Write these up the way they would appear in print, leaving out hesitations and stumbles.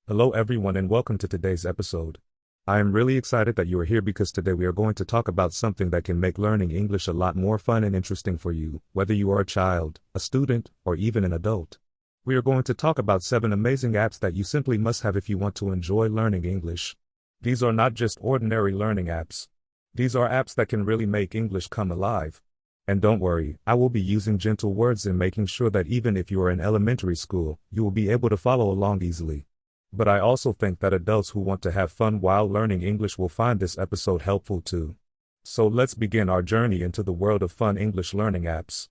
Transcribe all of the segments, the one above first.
Hello everyone and welcome to today's episode. I am really excited that you are here because today we are going to talk about something that can make learning English a lot more fun and interesting for you, whether you are a child, a student, or even an adult. We are going to talk about 7 amazing apps that you simply must have if you want to enjoy learning English. These are not just ordinary learning apps. These are apps that can really make English come alive. And don't worry, I will be using gentle words and making sure that even if you are in elementary school, you will be able to follow along easily. But I also think that adults who want to have fun while learning English will find this episode helpful too. So let's begin our journey into the world of fun English learning apps.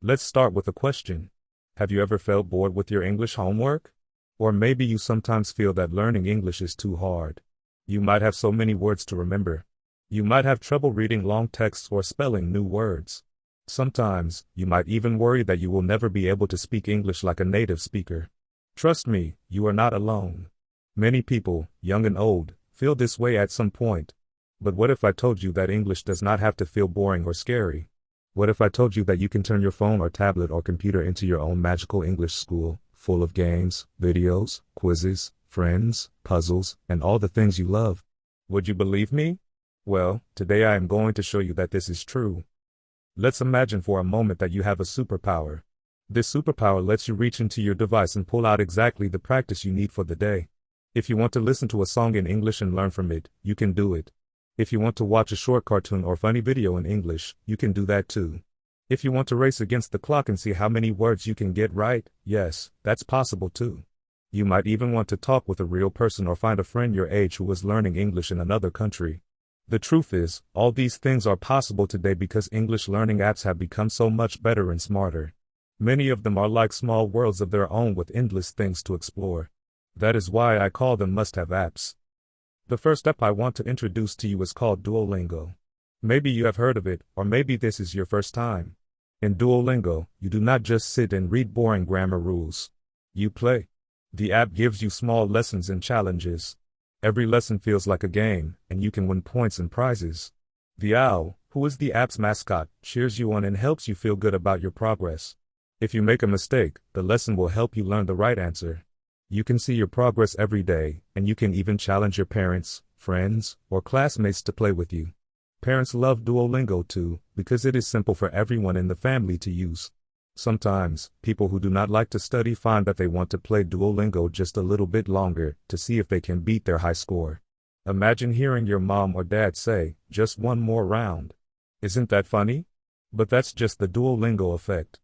Let's start with a question. Have you ever felt bored with your English homework? Or maybe you sometimes feel that learning English is too hard. You might have so many words to remember. You might have trouble reading long texts or spelling new words. Sometimes, you might even worry that you will never be able to speak English like a native speaker. Trust me, you are not alone. Many people, young and old, feel this way at some point. But what if I told you that English does not have to feel boring or scary? What if I told you that you can turn your phone or tablet or computer into your own magical English school, full of games, videos, quizzes, friends, puzzles, and all the things you love? Would you believe me? Well, today I am going to show you that this is true. Let's imagine for a moment that you have a superpower. This superpower lets you reach into your device and pull out exactly the practice you need for the day. If you want to listen to a song in English and learn from it, you can do it. If you want to watch a short cartoon or funny video in English, you can do that too. If you want to race against the clock and see how many words you can get right, yes, that's possible too. You might even want to talk with a real person or find a friend your age who is learning English in another country. The truth is, all these things are possible today because English learning apps have become so much better and smarter. Many of them are like small worlds of their own with endless things to explore. That is why I call them must-have apps. The first app I want to introduce to you is called Duolingo. Maybe you have heard of it, or maybe this is your first time. In Duolingo, you do not just sit and read boring grammar rules. You play. The app gives you small lessons and challenges. Every lesson feels like a game, and you can win points and prizes. The owl, who is the app's mascot, cheers you on and helps you feel good about your progress. If you make a mistake, the lesson will help you learn the right answer. You can see your progress every day, and you can even challenge your parents, friends, or classmates to play with you. Parents love Duolingo too, because it is simple for everyone in the family to use. Sometimes, people who do not like to study find that they want to play Duolingo just a little bit longer to see if they can beat their high score. Imagine hearing your mom or dad say, "Just one more round." Isn't that funny? But that's just the Duolingo effect.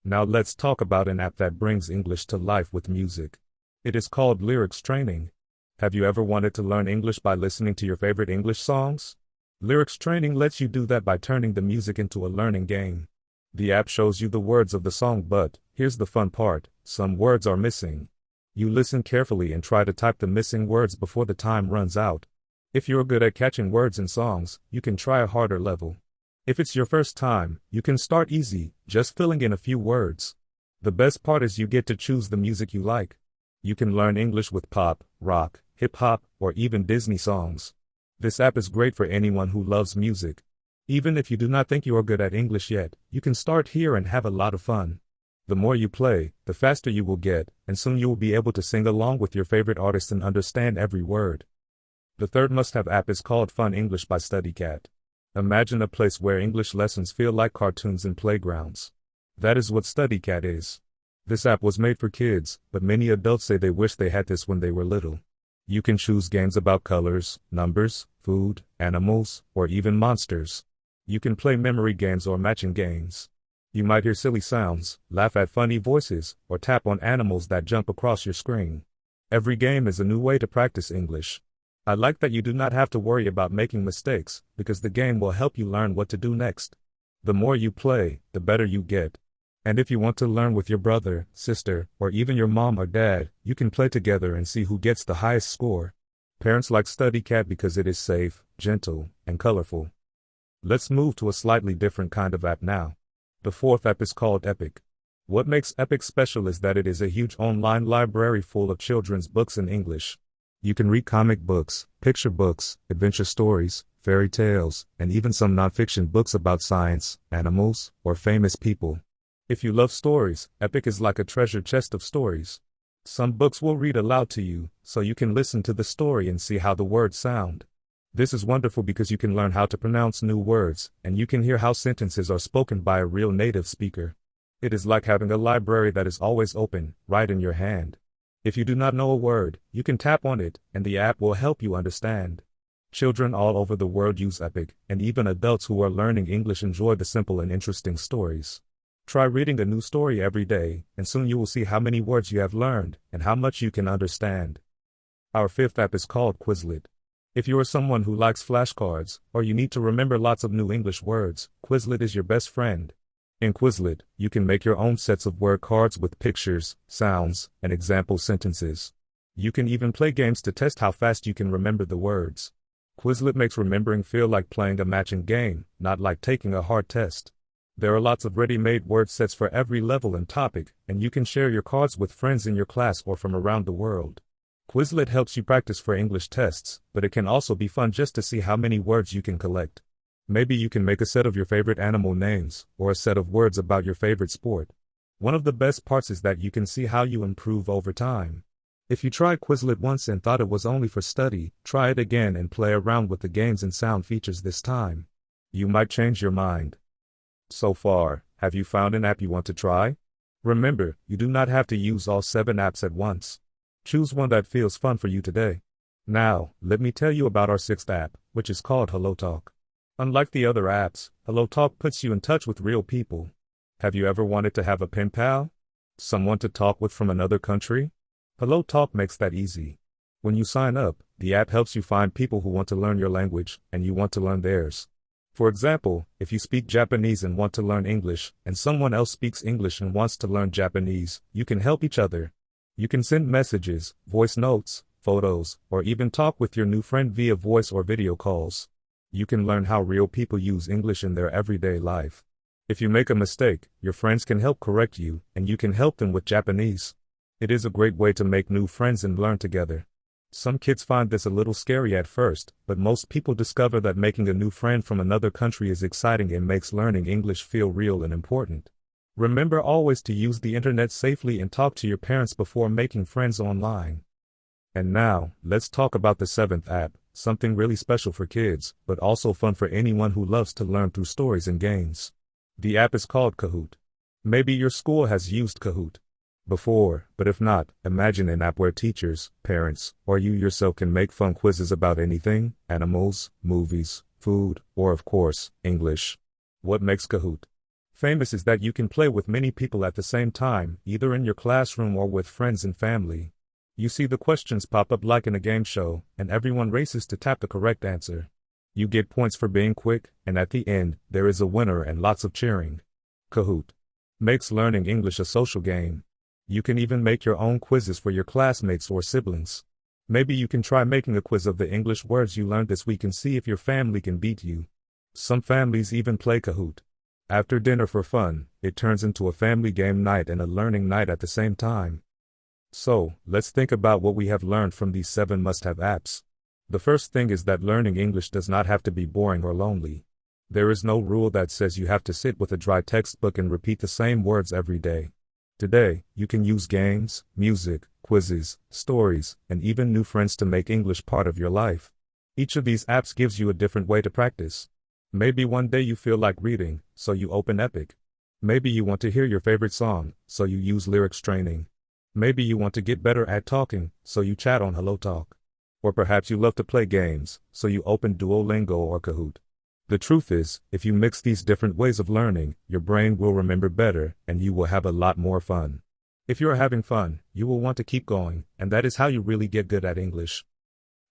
Now let's talk about an app that brings English to life with music. It is called Lyrics Training. Have you ever wanted to learn English by listening to your favorite English songs? Lyrics Training lets you do that by turning the music into a learning game. The app shows you the words of the song, but here's the fun part, some words are missing. You listen carefully and try to type the missing words before the time runs out. If you're good at catching words in songs, you can try a harder level. If it's your first time, you can start easy, just filling in a few words. The best part is you get to choose the music you like. You can learn English with pop, rock, hip-hop, or even Disney songs. This app is great for anyone who loves music. Even if you do not think you are good at English yet, you can start here and have a lot of fun. The more you play, the faster you will get, and soon you will be able to sing along with your favorite artists and understand every word. The third must-have app is called Fun English by StudyCat. Imagine a place where English lessons feel like cartoons and playgrounds. That is what StudyCat is. This app was made for kids, but many adults say they wish they had this when they were little. You can choose games about colors, numbers, food, animals, or even monsters. You can play memory games or matching games. You might hear silly sounds, laugh at funny voices, or tap on animals that jump across your screen. Every game is a new way to practice English. I like that you do not have to worry about making mistakes, because the game will help you learn what to do next. The more you play, the better you get. And if you want to learn with your brother, sister, or even your mom or dad, you can play together and see who gets the highest score. Parents like StudyCat because it is safe, gentle, and colorful. Let's move to a slightly different kind of app now. The fourth app is called Epic. What makes Epic special is that it is a huge online library full of children's books in English. You can read comic books, picture books, adventure stories, fairy tales, and even some nonfiction books about science, animals, or famous people. If you love stories, Epic is like a treasure chest of stories. Some books will read aloud to you, so you can listen to the story and see how the words sound. This is wonderful because you can learn how to pronounce new words, and you can hear how sentences are spoken by a real native speaker. It is like having a library that is always open, right in your hand. If you do not know a word, you can tap on it, and the app will help you understand. Children all over the world use Epic, and even adults who are learning English enjoy the simple and interesting stories. Try reading a new story every day, and soon you will see how many words you have learned, and how much you can understand. Our fifth app is called Quizlet. If you are someone who likes flashcards, or you need to remember lots of new English words, Quizlet is your best friend. In Quizlet, you can make your own sets of word cards with pictures, sounds, and example sentences. You can even play games to test how fast you can remember the words. Quizlet makes remembering feel like playing a matching game, not like taking a hard test. There are lots of ready-made word sets for every level and topic, and you can share your cards with friends in your class or from around the world. Quizlet helps you practice for English tests, but it can also be fun just to see how many words you can collect. Maybe you can make a set of your favorite animal names, or a set of words about your favorite sport. One of the best parts is that you can see how you improve over time. If you tried Quizlet once and thought it was only for study, try it again and play around with the games and sound features this time. You might change your mind. So far, have you found an app you want to try? Remember, you do not have to use all 7 apps at once. Choose one that feels fun for you today. Now, let me tell you about our 6th app, which is called HelloTalk. Unlike the other apps, HelloTalk puts you in touch with real people. Have you ever wanted to have a pen pal? Someone to talk with from another country? HelloTalk makes that easy. When you sign up, the app helps you find people who want to learn your language, and you want to learn theirs. For example, if you speak Japanese and want to learn English, and someone else speaks English and wants to learn Japanese, you can help each other. You can send messages, voice notes, photos, or even talk with your new friend via voice or video calls. You can learn how real people use English in their everyday life. If you make a mistake, your friends can help correct you, and you can help them with Japanese. It is a great way to make new friends and learn together. Some kids find this a little scary at first, but most people discover that making a new friend from another country is exciting and makes learning English feel real and important. Remember always to use the internet safely and talk to your parents before making friends online. And now, let's talk about the 7th app, something really special for kids, but also fun for anyone who loves to learn through stories and games. The app is called Kahoot. Maybe your school has used Kahoot before, but if not, imagine an app where teachers, parents, or you yourself can make fun quizzes about anything: animals, movies, food, or of course, English. What makes Kahoot famous is that you can play with many people at the same time, either in your classroom or with friends and family. You see the questions pop up like in a game show, and everyone races to tap the correct answer. You get points for being quick, and at the end, there is a winner and lots of cheering. Kahoot makes learning English a social game. You can even make your own quizzes for your classmates or siblings. Maybe you can try making a quiz of the English words you learned this week and see if your family can beat you. Some families even play Kahoot. After dinner for fun, it turns into a family game night and a learning night at the same time. So, let's think about what we have learned from these 7 must-have apps. The first thing is that learning English does not have to be boring or lonely. There is no rule that says you have to sit with a dry textbook and repeat the same words every day. Today, you can use games, music, quizzes, stories, and even new friends to make English part of your life. Each of these apps gives you a different way to practice. Maybe one day you feel like reading, so you open Epic. Maybe you want to hear your favorite song, so you use lyrics training. Maybe you want to get better at talking, so you chat on HelloTalk. Or perhaps you love to play games, so you open Duolingo or Kahoot. The truth is, if you mix these different ways of learning, your brain will remember better, and you will have a lot more fun. If you are having fun, you will want to keep going, and that is how you really get good at English.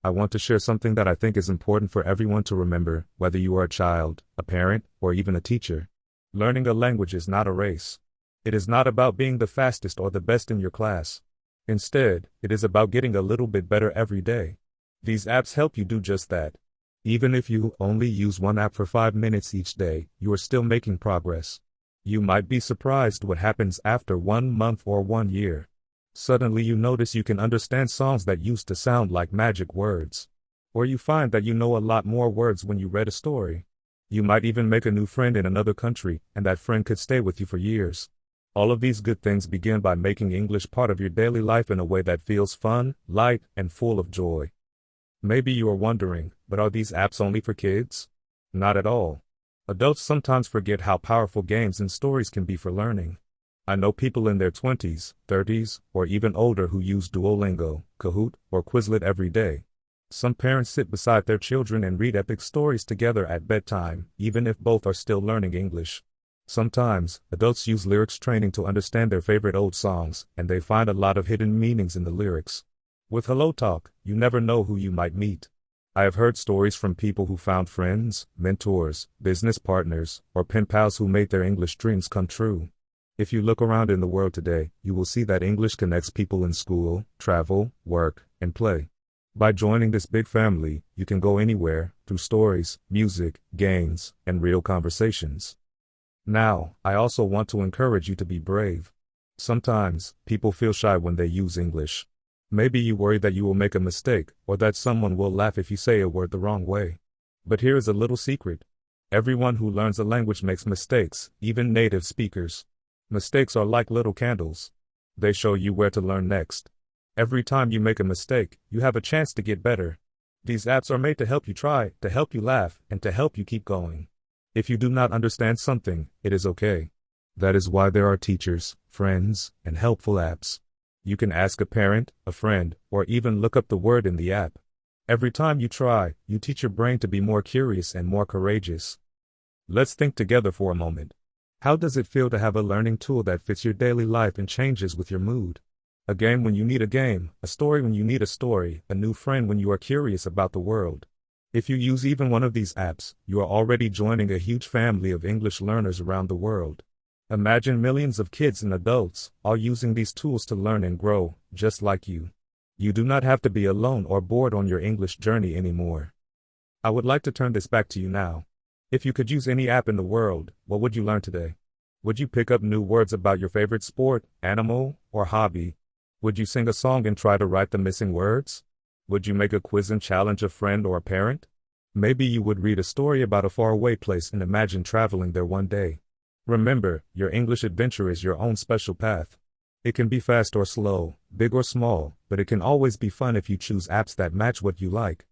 I want to share something that I think is important for everyone to remember, whether you are a child, a parent, or even a teacher. Learning a language is not a race. It is not about being the fastest or the best in your class. Instead, it is about getting a little bit better every day. These apps help you do just that. Even if you only use one app for 5 minutes each day, you are still making progress. You might be surprised what happens after 1 month or 1 year. Suddenly you notice you can understand songs that used to sound like magic words. Or you find that you know a lot more words when you read a story. You might even make a new friend in another country, and that friend could stay with you for years. All of these good things begin by making English part of your daily life in a way that feels fun, light, and full of joy. Maybe you are wondering, but are these apps only for kids? Not at all. Adults sometimes forget how powerful games and stories can be for learning. I know people in their 20s, 30s, or even older who use Duolingo, Kahoot, or Quizlet every day. Some parents sit beside their children and read epic stories together at bedtime, even if both are still learning English. Sometimes, adults use lyrics training to understand their favorite old songs, and they find a lot of hidden meanings in the lyrics. With Hello Talk, you never know who you might meet. I have heard stories from people who found friends, mentors, business partners, or pen pals who made their English dreams come true. If you look around in the world today, you will see that English connects people in school, travel, work, and play. By joining this big family, you can go anywhere, through stories, music, games, and real conversations. Now, I also want to encourage you to be brave. Sometimes, people feel shy when they use English. Maybe you worry that you will make a mistake, or that someone will laugh if you say a word the wrong way. But here is a little secret. Everyone who learns a language makes mistakes, even native speakers. Mistakes are like little candles. They show you where to learn next. Every time you make a mistake, you have a chance to get better. These apps are made to help you try, to help you laugh, and to help you keep going. If you do not understand something, it is okay. That is why there are teachers, friends, and helpful apps. You can ask a parent, a friend, or even look up the word in the app. Every time you try, you teach your brain to be more curious and more courageous. Let's think together for a moment. How does it feel to have a learning tool that fits your daily life and changes with your mood? A game when you need a game, a story when you need a story, a new friend when you are curious about the world. If you use even one of these apps, you are already joining a huge family of English learners around the world. Imagine millions of kids and adults, all using these tools to learn and grow, just like you. You do not have to be alone or bored on your English journey anymore. I would like to turn this back to you now. If you could use any app in the world, what would you learn today? Would you pick up new words about your favorite sport, animal, or hobby? Would you sing a song and try to write the missing words? Would you make a quiz and challenge a friend or a parent? Maybe you would read a story about a faraway place and imagine traveling there one day. Remember, your English adventure is your own special path. It can be fast or slow, big or small, but it can always be fun if you choose apps that match what you like.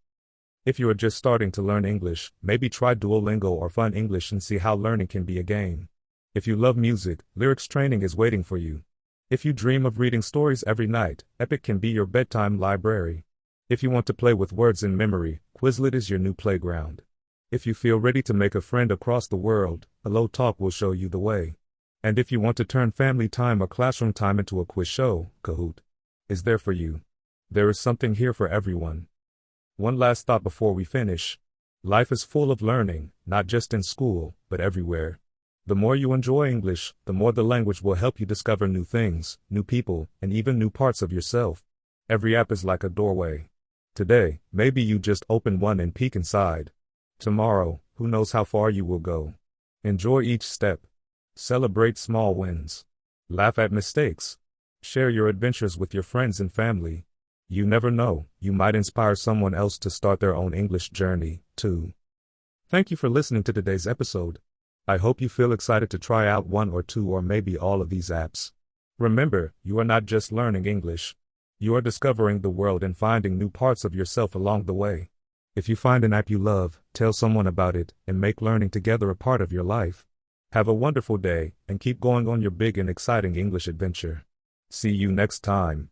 If you are just starting to learn English, maybe try Duolingo or Fun English and see how learning can be a game. If you love music, lyrics training is waiting for you. If you dream of reading stories every night, Epic can be your bedtime library. If you want to play with words in memory, Quizlet is your new playground. If you feel ready to make a friend across the world, Hello Talk will show you the way. And if you want to turn family time or classroom time into a quiz show, Kahoot is there for you. There is something here for everyone. One last thought before we finish. Life is full of learning, not just in school, but everywhere. The more you enjoy English, the more the language will help you discover new things, new people, and even new parts of yourself. Every app is like a doorway. Today, maybe you just open one and peek inside. Tomorrow, who knows how far you will go. Enjoy each step. Celebrate small wins. Laugh at mistakes. Share your adventures with your friends and family. You never know, you might inspire someone else to start their own English journey, too. Thank you for listening to today's episode. I hope you feel excited to try out one or two or maybe all of these apps. Remember, you are not just learning English. You are discovering the world and finding new parts of yourself along the way. If you find an app you love, tell someone about it, and make learning together a part of your life. Have a wonderful day, and keep going on your big and exciting English adventure. See you next time.